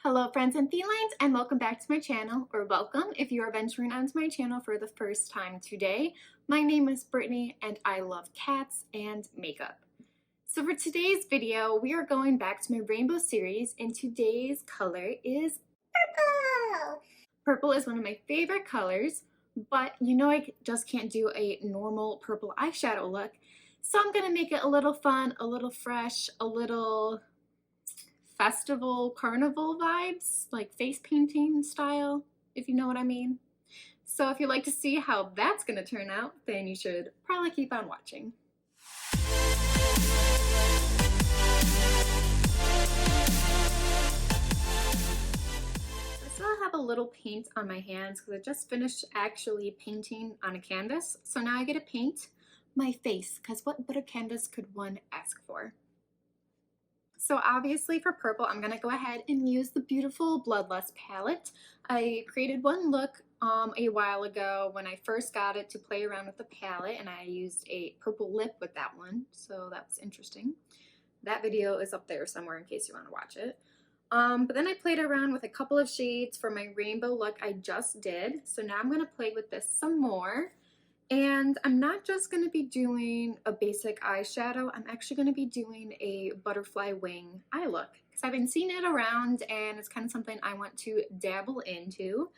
Hello friends and felines, and welcome back to my channel, or welcome if you are venturing onto my channel for the first time today. My name is Brittany and I love cats and makeup. So for today's video, we are going back to my rainbow series, and today's color is purple. Purple is one of my favorite colors, but you know I just can't do a normal purple eyeshadow look. So I'm gonna make it a little fun, a little fresh, a little festival carnival vibes, like face painting style, if you know what I mean. So if you'd like to see how that's going to turn out, then you should probably keep on watching. I still have a little paint on my hands because I just finished actually painting on a canvas. So now I get to paint my face, because what better canvas could one ask for? So obviously for purple, I'm going to go ahead and use the beautiful Bloodlust palette. I created one look a while ago when I first got it to play around with the palette, and I used a purple lip with that one, so that was interesting. That video is up there somewhere in case you want to watch it. But then I played around with a couple of shades for my rainbow look I just did, so now I'm going to play with this some more. And I'm not just going to be doing a basic eyeshadow, I'm actually going to be doing a butterfly wing eye look, because I've been seeing it around and it's kind of something I want to dabble into.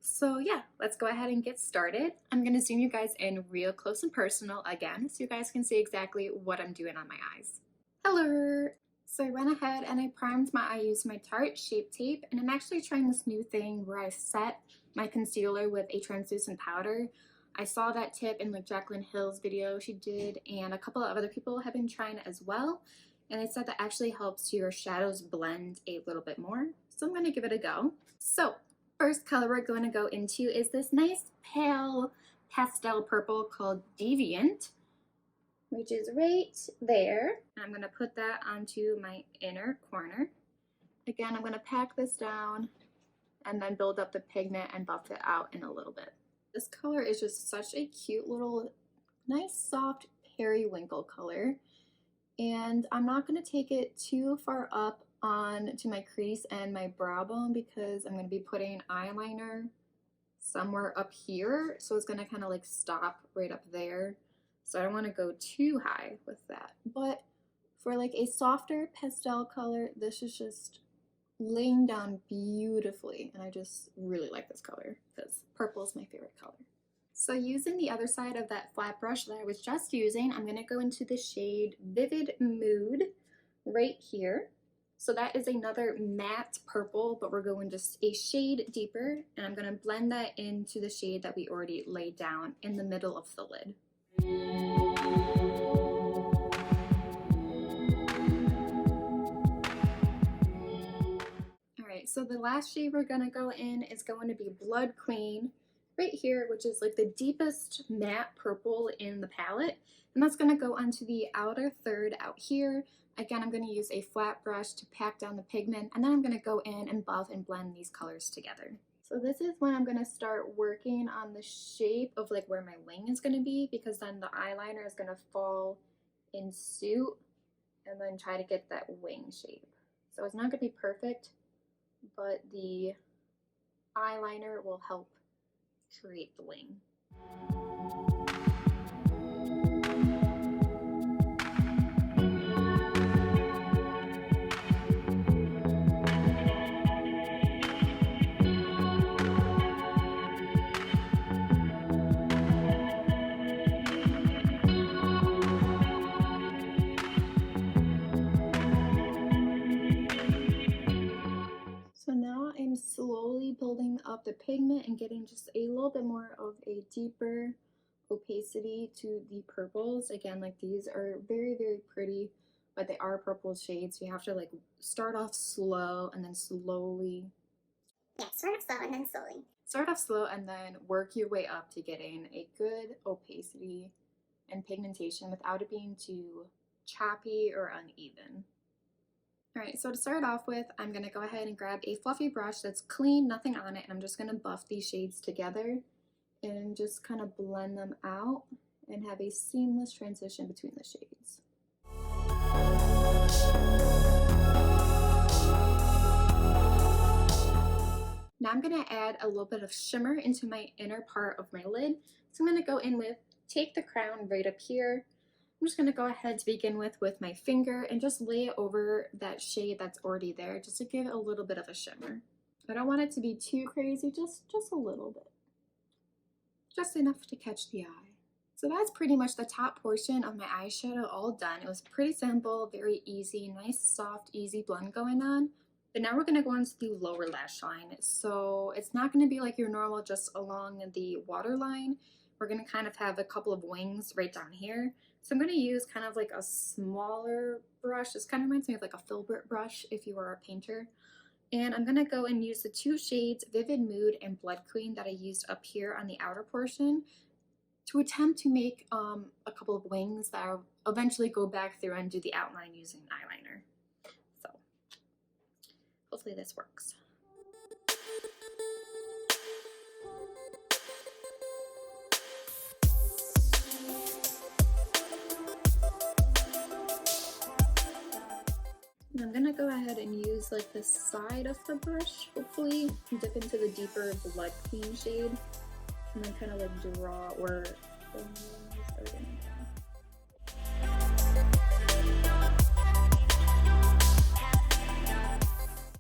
So yeah, let's go ahead and get started. I'm going to zoom you guys in real close and personal again, so you guys can see exactly what I'm doing on my eyes. Hello! So I went ahead and I primed my eye using my Tarte Shape Tape, and I'm actually trying this new thing where I set my concealer with a translucent powder. I saw that tip in like Jaclyn Hill's video she did, and a couple of other people have been trying it as well, and they said that actually helps your shadows blend a little bit more, so I'm going to give it a go. So first color we're going to go into is this nice pale pastel purple called Deviant, which is right there. I'm going to put that onto my inner corner. Again, I'm going to pack this down and then build up the pigment and buff it out in a little bit. This color is just such a cute little, nice soft periwinkle color, and I'm not going to take it too far up on to my crease and my brow bone because I'm going to be putting eyeliner somewhere up here, so it's going to kind of like stop right up there, so I don't want to go too high with that. But for like a softer pastel color, this is just laying down beautifully, and I just really like this color because purple is my favorite color. So using the other side of that flat brush that I was just using, I'm going to go into the shade Vivid Mood right here. So that is another matte purple, but we're going just a shade deeper, and I'm going to blend that into the shade that we already laid down in the middle of the lid. So the last shade we're going to go in is going to be Blood Queen right here, which is like the deepest matte purple in the palette, and that's going to go onto the outer third out here. Again, I'm going to use a flat brush to pack down the pigment, and then I'm going to go in and buff and blend these colors together. So this is when I'm going to start working on the shape of like where my wing is going to be, because then the eyeliner is going to fall in suit and then try to get that wing shape. So it's not going to be perfect, but the eyeliner will help create the wing. So now I'm slowly building up the pigment and getting just a little bit more of a deeper opacity to the purples. Again, like these are very, very pretty, but they are purple shades, so you have to like start off slow and then slowly. Yeah, start off slow and then slowly. Start off slow and then work your way up to getting a good opacity and pigmentation without it being too choppy or uneven. Alright, so to start off with, I'm going to go ahead and grab a fluffy brush that's clean, nothing on it, and I'm just going to buff these shades together and just kind of blend them out and have a seamless transition between the shades. Now I'm going to add a little bit of shimmer into my inner part of my lid. So I'm going to go in with Take the Crown right up here. I'm just going to go ahead to begin with my finger and just lay it over that shade that's already there, just to give it a little bit of a shimmer. I don't want it to be too crazy, just a little bit. Just enough to catch the eye. So that's pretty much the top portion of my eyeshadow all done. It was pretty simple, very easy, nice, soft, easy blend going on. But now we're going to go on to the lower lash line. So it's not going to be like your normal just along the waterline. We're going to kind of have a couple of wings right down here. So I'm going to use kind of like a smaller brush. This kind of reminds me of like a filbert brush if you were a painter. And I'm going to go and use the two shades Vivid Mood and Blood Queen that I used up here on the outer portion to attempt to make a couple of wings that I'll eventually go back through and do the outline using eyeliner. So hopefully this works. And I'm gonna go ahead and use like the side of the brush, hopefully dip into the deeper Blood Queen shade, and then kind of like draw where the wings are gonna go.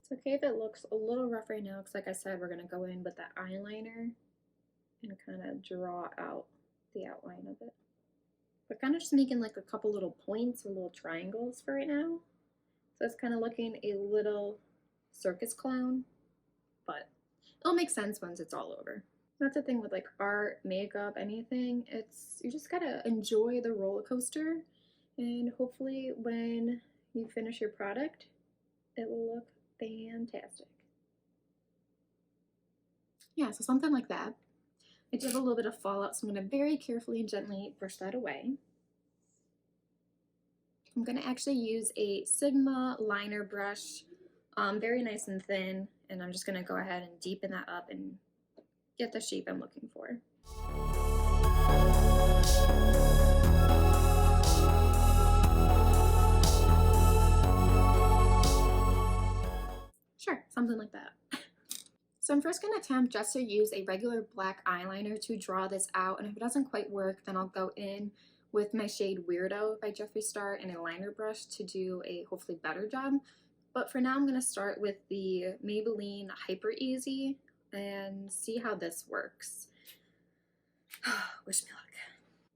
It's okay if it looks a little rough right now, because like I said, we're gonna go in with that eyeliner and kind of draw out the outline of it. We're kind of just making like a couple little points or little triangles for right now. So it's kind of looking a little circus clown, but it'll make sense once it's all over. That's the thing with like art, makeup, anything. You just gotta enjoy the roller coaster, and hopefully when you finish your product, it will look fantastic. Yeah, so something like that. I did a little bit of fallout, so I'm gonna very carefully and gently brush that away. I'm going to actually use a Sigma liner brush, very nice and thin, and I'm just going to go ahead and deepen that up and get the shape I'm looking for. Sure, something like that. So I'm first going to attempt just to use a regular black eyeliner to draw this out, and if it doesn't quite work, then I'll go in with my shade Weirdo by Jeffree and a liner brush to do a hopefully better job. But for now, I'm going to start with the Maybelline Hypereasy and see how this works. Wish me luck.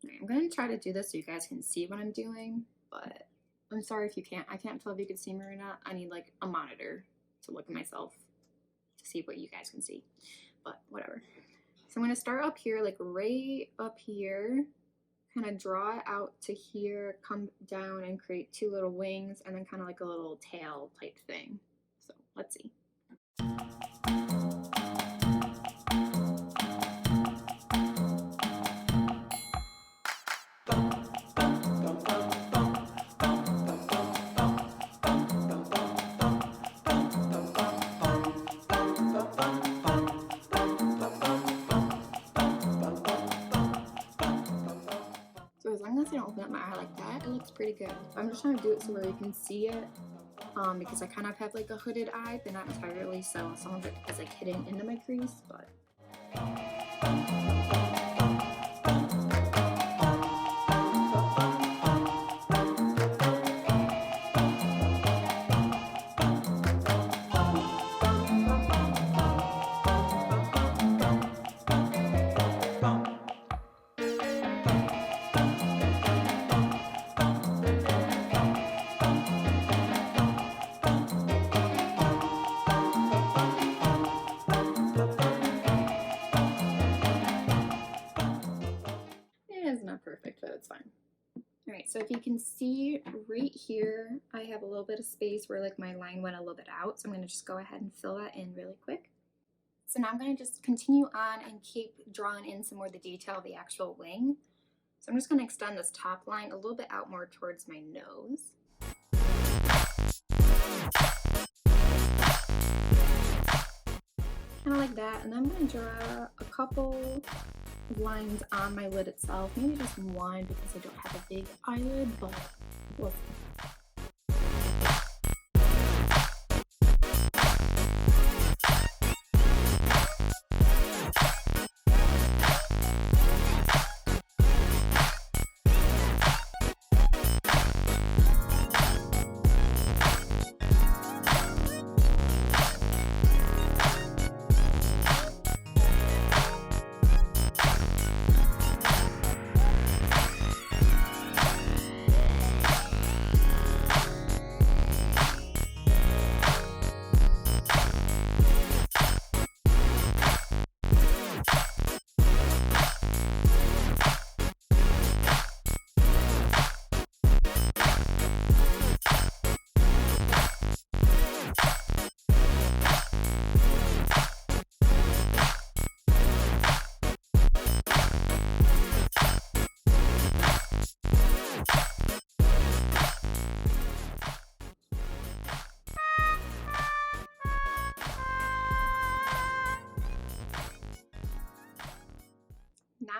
Right, I'm going to try to do this so you guys can see what I'm doing, but I'm sorry if you can't. I can't tell if you can see me or not. I need like a monitor to look at myself to see what you guys can see, but whatever. So I'm going to start up here, like right up here. Kind of draw it out to here, come down and create two little wings, and then kind of like a little tail type thing. So let's see. So as long as I don't open up my eye like that, it looks pretty good. I'm just trying to do it so where you can see it, because I kind of have like a hooded eye, but not entirely, so some of it is like hidden into my crease, but. Perfect, but it's fine. Alright, so if you can see right here, I have a little bit of space where like my line went a little bit out, so I'm going to just go ahead and fill that in really quick. So now I'm going to just continue on and keep drawing in some more of the detail of the actual wing. So I'm just going to extend this top line a little bit out more towards my nose. Kind of like that, and then I'm going to draw a couple lines on my lid itself, maybe just one because I don't have a big eyelid, but we'll see.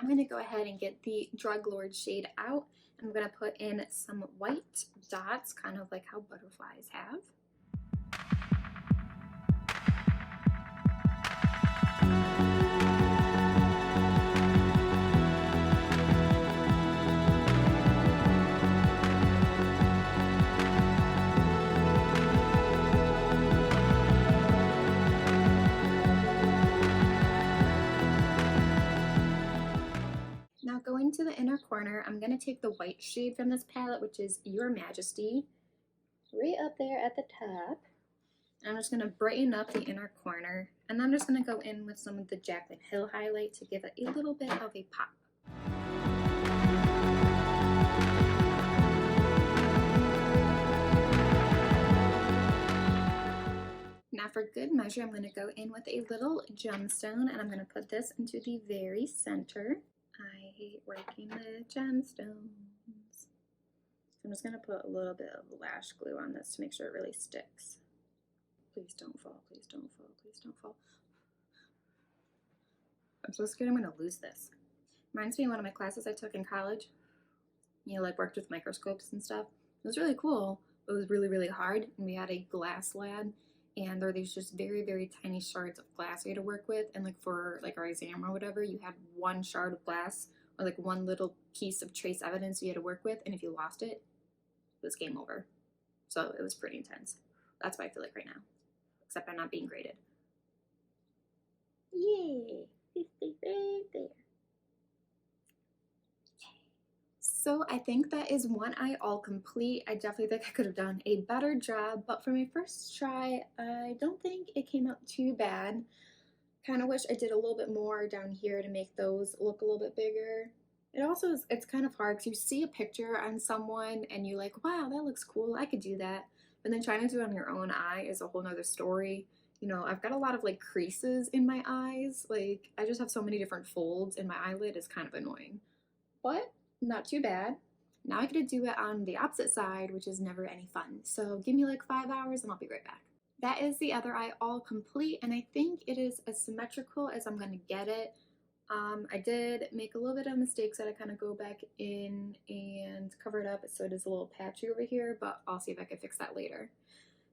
I'm going to go ahead and get the Drug Lord shade out. I'm going to put in some white dots, kind of like how butterflies have. Now going to the inner corner, I'm going to take the white shade from this palette, which is Your Majesty, right up there at the top. And I'm just going to brighten up the inner corner. And then I'm just going to go in with some of the Jaclyn Hill highlight to give it a little bit of a pop. Now for good measure, I'm going to go in with a little gemstone, and I'm going to put this into the very center. I hate working with gemstones. I'm just going to put a little bit of lash glue on this to make sure it really sticks. Please don't fall, please don't fall, please don't fall. I'm so scared I'm going to lose this. Reminds me of one of my classes I took in college. You know, like worked with microscopes and stuff. It was really cool. It was really, really hard. And we had a glass lab. And there were these just very, very tiny shards of glass we had to work with. And like for like our exam or whatever, you had one shard of glass or like one little piece of trace evidence you had to work with. And if you lost it, it was game over. So it was pretty intense. That's what I feel like right now. Except I'm not being graded. Yay! 50 right there. So I think that is one eye all complete. I definitely think I could have done a better job, but for my first try, I don't think it came out too bad. Kind of wish I did a little bit more down here to make those look a little bit bigger. It also is, it's kind of hard because you see a picture on someone and you're like, wow, that looks cool, I could do that. But then trying to do it on your own eye is a whole nother story. You know, I've got a lot of like creases in my eyes. Like I just have so many different folds in my eyelid, it's kind of annoying. But not too bad. Now I get to do it on the opposite side, which is never any fun. So give me like 5 hours and I'll be right back. That is the other eye all complete, and I think it is as symmetrical as I'm gonna get it. I did make a little bit of mistakes that I kind of go back in and cover it up so it is a little patchy over here, but I'll see if I can fix that later.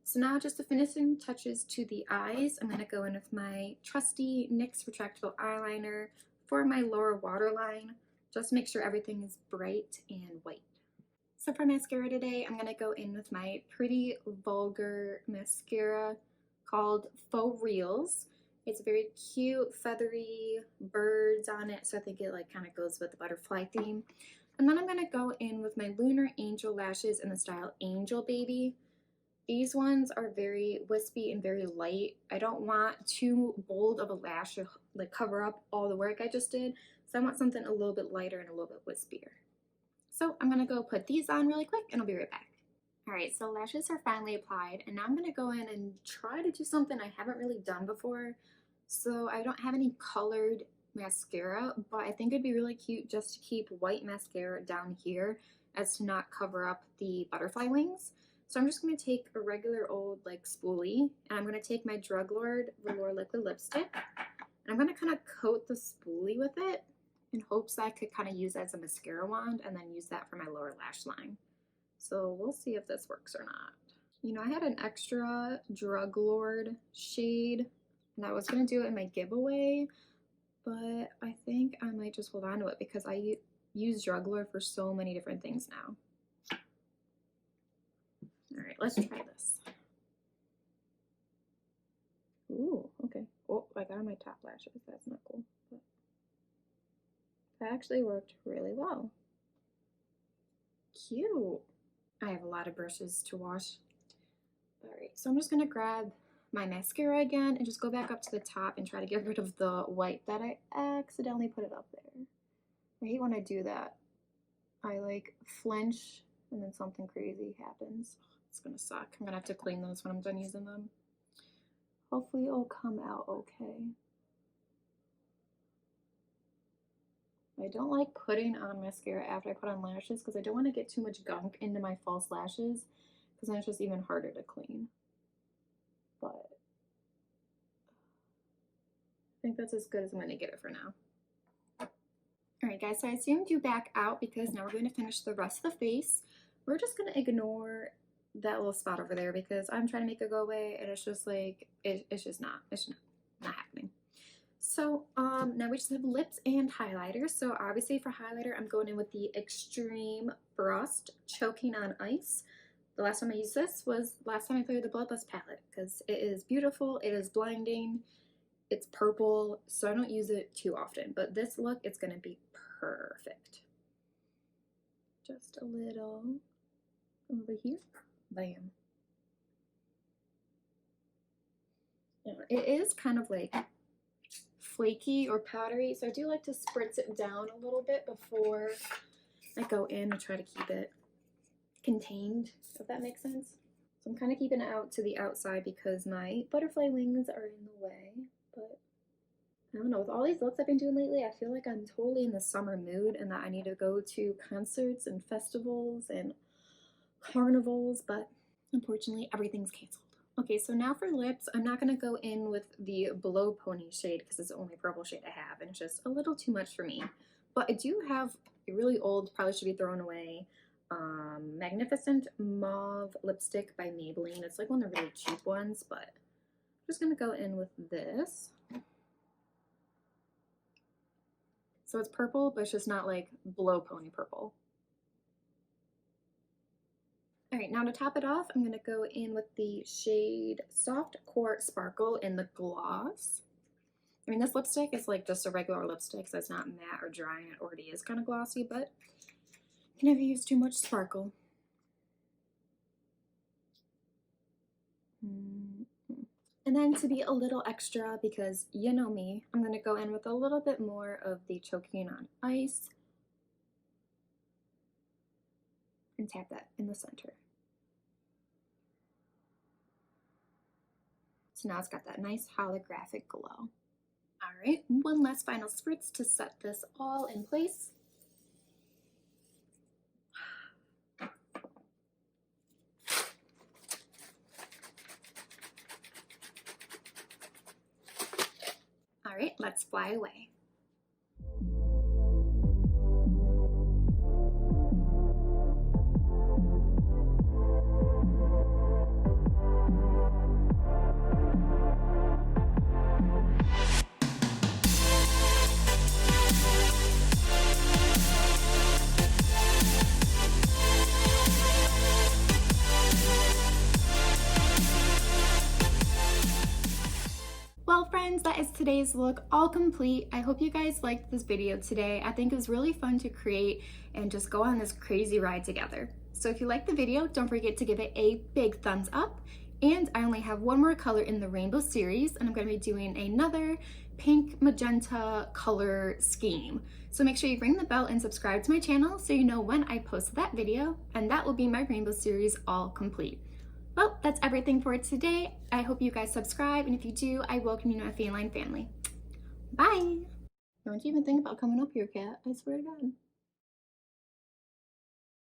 So now just the finishing touches to the eyes. I'm gonna go in with my trusty NYX Retractable Eyeliner for my lower waterline. Just make sure everything is bright and white. So for mascara today, I'm gonna go in with my pretty Vulgar mascara called Faux Reels. It's a very cute, feathery birds on it, so I think it like kind of goes with the butterfly theme. And then I'm gonna go in with my Lunar Angel lashes in the style Angel Baby. These ones are very wispy and very light. I don't want too bold of a lash to like cover up all the work I just did. So I want something a little bit lighter and a little bit wispier. So I'm gonna go put these on really quick and I'll be right back. All right, so lashes are finally applied, and now I'm gonna go in and try to do something I haven't really done before. So I don't have any colored mascara, but I think it'd be really cute just to keep white mascara down here as to not cover up the butterfly wings. So I'm just gonna take a regular old like spoolie, and I'm gonna take my Drug Lord Velour liquid lipstick, and I'm gonna kind of coat the spoolie with it in hopes I could kind of use as a mascara wand and then use that for my lower lash line. So we'll see if this works or not. You know, I had an extra Drug Lord shade and I was gonna do it in my giveaway, but I think I might just hold on to it because I use Drug Lord for so many different things now. All right, let's try this. Ooh, okay. Oh, I got on my top lashes. That's not cool. But that actually worked really well. Cute. I have a lot of brushes to wash. All right, so I'm just gonna grab my mascara again and just go back up to the top and try to get rid of the white that I accidentally put it up there. I hate when I do that. I like flinch and then something crazy happens. It's gonna suck. I'm gonna have to clean those when I'm done using them. Hopefully it'll come out okay. I don't like putting on mascara after I put on lashes because I don't want to get too much gunk into my false lashes because then it's just even harder to clean. But I think that's as good as I'm going to get it for now. All Alright guys, so I zoomed you back out because now we're going to finish the rest of the face. We're just going to ignore that little spot over there because I'm trying to make it go away and it's just like, it's just not happening. So now we just have lips and highlighter. So obviously for highlighter, I'm going in with the Extreme Frost Choking on Ice. The last time I used this was last time I played with the Bloodlust palette because it is beautiful, it is blinding, it's purple, so I don't use it too often. But this look, it's going to be perfect. Just a little over here. Bam. Yeah, it is kind of like flaky or powdery, so I do like to spritz it down a little bit before I go in and try to keep it contained, if that makes sense. So I'm kind of keeping it out to the outside because my butterfly wings are in the way, but I don't know, with all these looks I've been doing lately, I feel like I'm totally in the summer mood and that I need to go to concerts and festivals and carnivals, but unfortunately everything's canceled. Okay, so now for lips, I'm not going to go in with the Blow Pony shade because it's the only purple shade I have and it's just a little too much for me. But I do have a really old, probably should be thrown away, Magnificent Mauve lipstick by Maybelline. It's like one of the really cheap ones, but I'm just going to go in with this. So it's purple, but it's just not like Blow Pony purple. Alright, now to top it off, I'm going to go in with the shade Softcore Sparkle in the gloss. I mean, this lipstick is like just a regular lipstick, so it's not matte or dry, and it already is kind of glossy, but you can never use too much sparkle. And then to be a little extra, because you know me, I'm going to go in with a little bit more of the Choking on Ice and tap that in the center. So now it's got that nice holographic glow. Alright, one last final spritz to set this all in place. Alright, let's fly away. Well friends, that is today's look all complete. I hope you guys liked this video today. I think it was really fun to create and just go on this crazy ride together. So if you liked the video, don't forget to give it a big thumbs up. And I only have one more color in the rainbow series, and I'm going to be doing another pink magenta color scheme. So make sure you ring the bell and subscribe to my channel so you know when I post that video, and that will be my rainbow series all complete. Well, that's everything for today. I hope you guys subscribe, and if you do, I welcome you to my Feline family. Bye! Don't you even think about coming up here, cat. I swear to God.